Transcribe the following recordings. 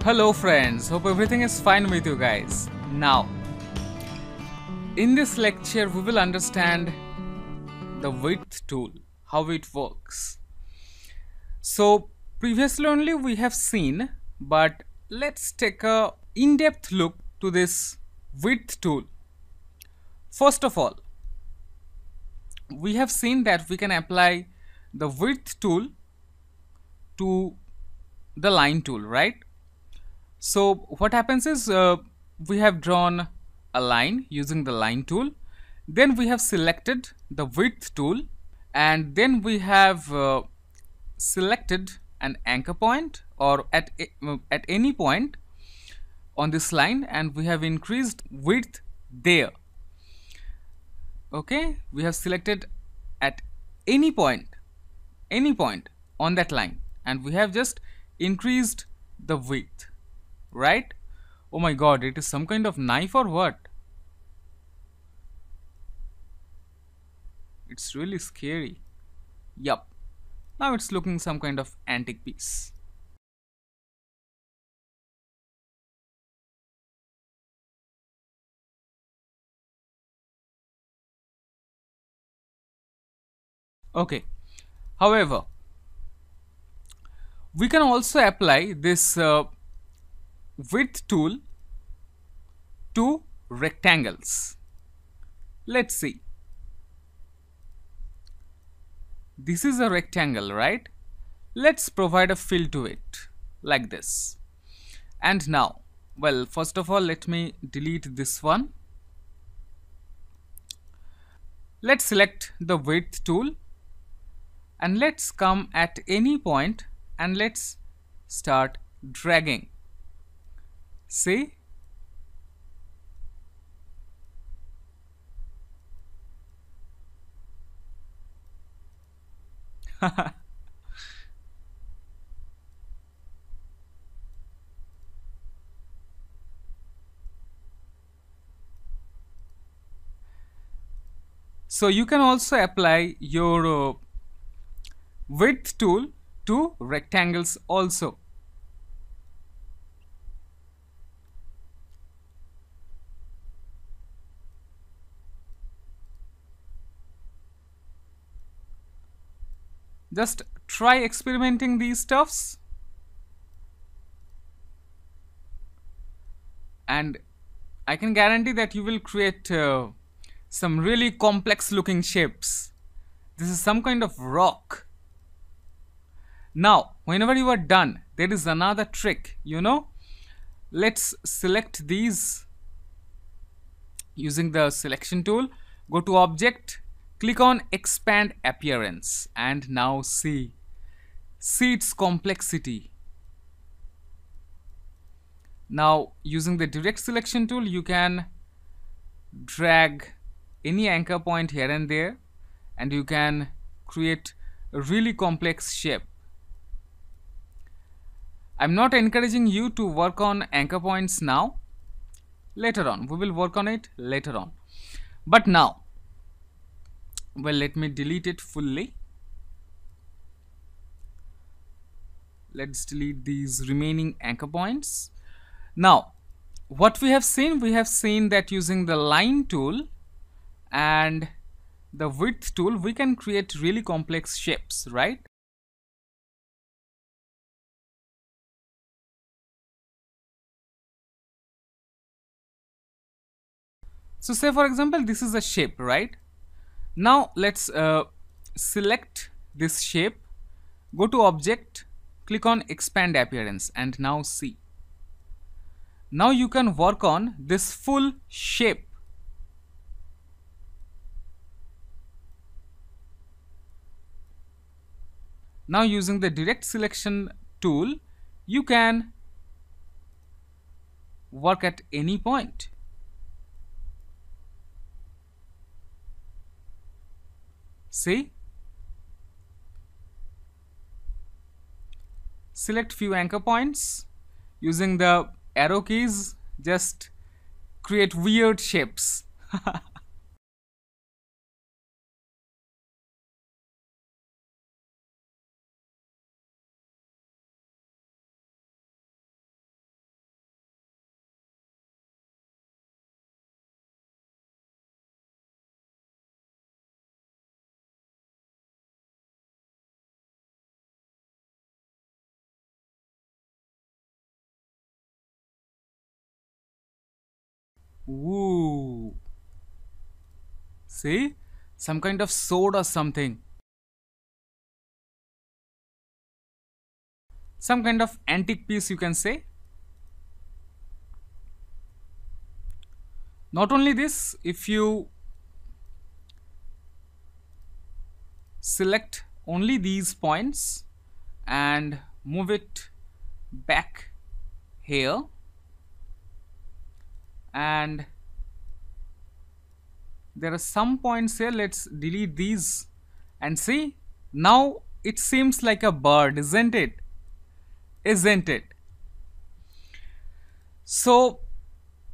Hello friends, hope everything is fine with you guys. Now, in this lecture we will understand the width tool, how it works. So, previously only we have seen, but let's take a in-depth look to this width tool. First of all, we have seen that we can apply the width tool to the line tool, right? So what happens is we have drawn a line using the line tool, then we have selected the width tool, and then we have selected an anchor point or at any point on this line, and we have increased width there. Okay, we have selected at any point on that line, and we have just increased the width, right? Oh my god, it is some kind of knife or what? It's really scary. Yup. Now it's looking some kind of antique piece. Okay. However, we can also apply this width tool to rectangles. Let's see. This is a rectangle, right? Let's provide a fill to it like this. And now, well, first of all, let me delete this one. Let's select the width tool and let's come at any point and let's start dragging. See? So you can also apply your width tool to rectangles also. Just try experimenting these stuffs, and I can guarantee that you will create some really complex looking shapes. This is some kind of rock. Now, whenever you are done, there is another trick, Let's select these using the selection tool. Go to object, click on expand appearance, and now see its complexity. Now, using the direct selection tool, you can drag any anchor point here and there, and you can create a really complex shape. I'm not encouraging you to work on anchor points now. Later on, we will work on it later on. But now, well, let me delete it fully. Let's delete these remaining anchor points. Now, what we have seen that using the line tool and the width tool, we can create really complex shapes, right? So say for example, this is a shape, right? Now let's select this shape, go to object, click on expand appearance, and now see. Now you can work on this full shape. Now using the direct selection tool, you can work at any point. See? Select few anchor points. Using the arrow keys, just create weird shapes. Ooh. See? Some kind of sword or something. Some kind of antique piece, you can say. Not only this, if you select only these points and move it back here, and there are some points here, let's delete these, and see, now it seems like a bird, isn't it? Isn't it? So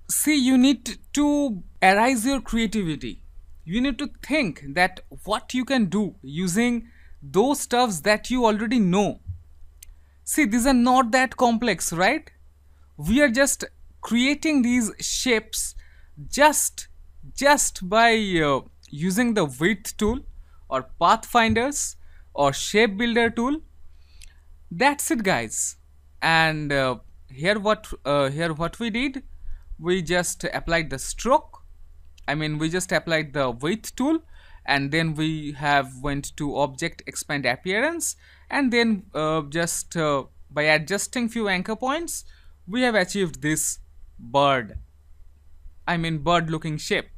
see, you need to arise your creativity. You need to think that what you can do using those stuffs that you already know. See, these are not that complex, right? We are just creating these shapes just just by using the width tool or pathfinders or shape builder tool. That's it, guys. And here what we did, we just applied the stroke, I mean we just applied the width tool, and then we have went to object expand appearance, and then just by adjusting few anchor points, we have achieved this bird, I mean bird looking shape.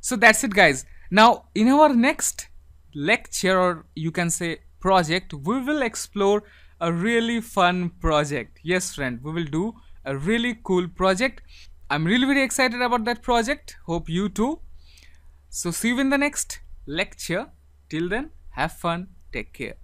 So that's it, guys. Now in our next lecture, or you can say project, we will explore a really fun project. Yes friend, we will do a really cool project. I'm really very excited about that project, hope you too. So see you in the next lecture. Till then, have fun, take care.